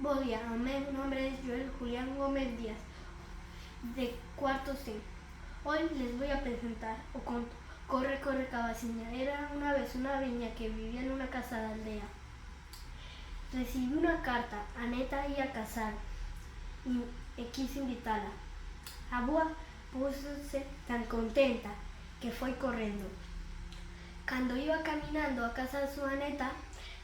Buen día, mi nombre es Joel Julián Gómez Díaz, de cuarto C. Hoy les voy a presentar o conto Corre, corre, cabacilla. Era una vez una viña que vivía en una casa de aldea. Recibí una carta, Aneta iba a casar y quise invitarla. Abua púsose tan contenta que fue corriendo. Cuando iba caminando a casa de su Aneta,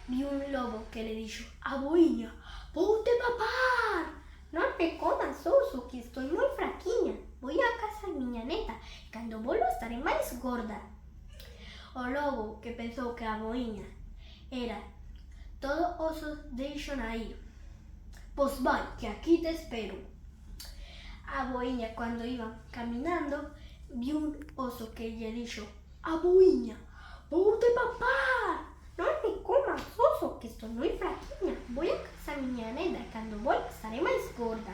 vi un lobo que le dijo: «Abuiña, ponte papar, no me comas oso, que estoy muy fraquiña. Voy a casa de mi Aneta y cuando vuelva estaré más gorda». O lobo, que pensó que Abuiña era todo oso, dijo ahí: «Pues vai, que aquí te espero». Abuiña, cuando iba caminando, vio un oso que le dijo: «Abuiña, ponte papar, no me comas oso, que estoy muy fraquiña. Voy a casa de mi Aneta y cuando vuelva estaré más gorda».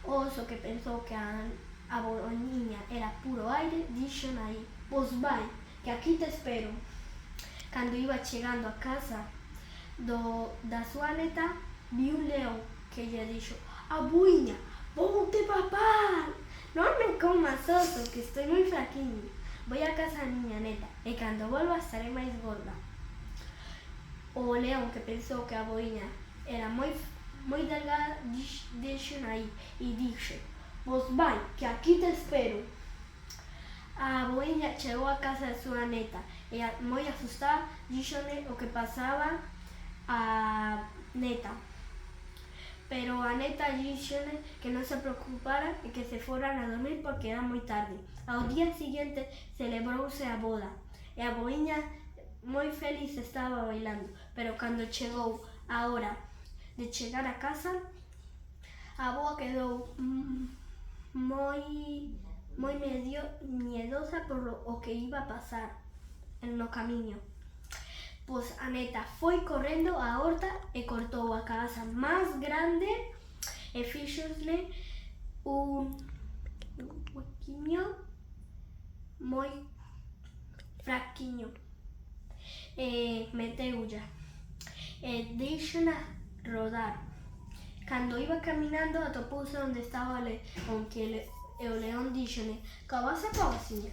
Oso, que pensó que Abuiña era puro aire, dijo ahí: «Pues vai, que aquí te espero». Cuando iba llegando a casa da sua Aneta, vi un león que le dijo: «Abuiña, ponte papar, no me comas oso, que estoy muy fraquiña. Voy a casa de mi Aneta y cuando vuelva estaré más gorda». O león, que pensó que Abuiña era muy delgada, dijo ahí y dijo: «Pues vai, que aquí te espero». Abuiña llegó a casa de su Aneta y muy asustada díjole lo que pasaba a Neta. Pero Aneta díjole que no se preocupara y que se fueran a dormir porque era muy tarde. Al día siguiente celebróse a boda y Abuiña muy feliz estaba bailando, pero cuando llegó a hora de llegar a casa, Aboa quedó muy miedosa por lo que iba a pasar en el camino. Pues Aneta fue corriendo a horta y cortó a casa más grande y fíxosle un huequiño muy fraquiño. Meteulla deixona rodar. Cuando iba caminando atopóse donde estaba el león díxole: «Cabasa, cabaciña,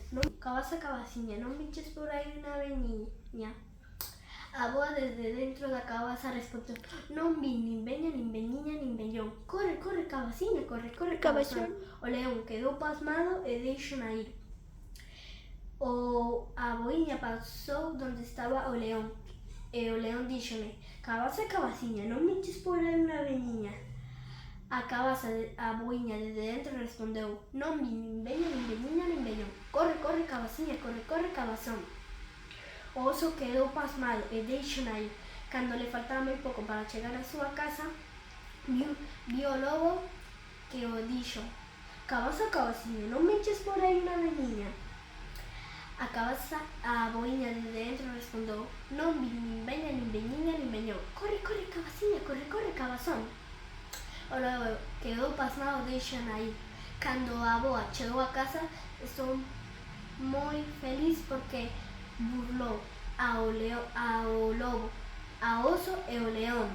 non viches por aí unha veniña». A boa desde dentro da cabaza respondeu: «Non vi nin veña, nin veñiña, nin veñón. Corre, corre, cabaciña, corre, corre, cabazón». O león quedou pasmado e deixona ir. A boiña pasou donde estaba o león e o león díxole: «Cabasa, cabaciña, non viches por aí unha veniña». A boiña desde dentro respondeu: «Non vi nin veña, nin veñiña, nin veñón. Corre, corre, cabaciña, corre, corre, cabazón». O oso quedou pasmado e deixona ir. Cando le faltaba moi pouco para chegar á súa casa, viu o lobo que o dixo: «Cabasa, cabaciña, non viches por aí unha veniña». A boiña desde dentro respondeu: «Non vi nin veña, nin veñiña, nin veñón. Corre, corre, cabaciña, corre, corre, cabazón». O lobo quedou pasmado e deixona ir. Cando a boa chegou a casa, estou moi feliz porque burlou ao lobo, ao oso e ao león.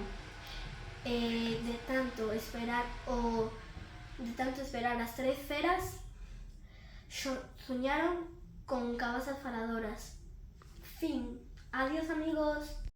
De tanto esperar as tres feras, soñaron con cabazas faladoras. Fin. Adiós, amigos.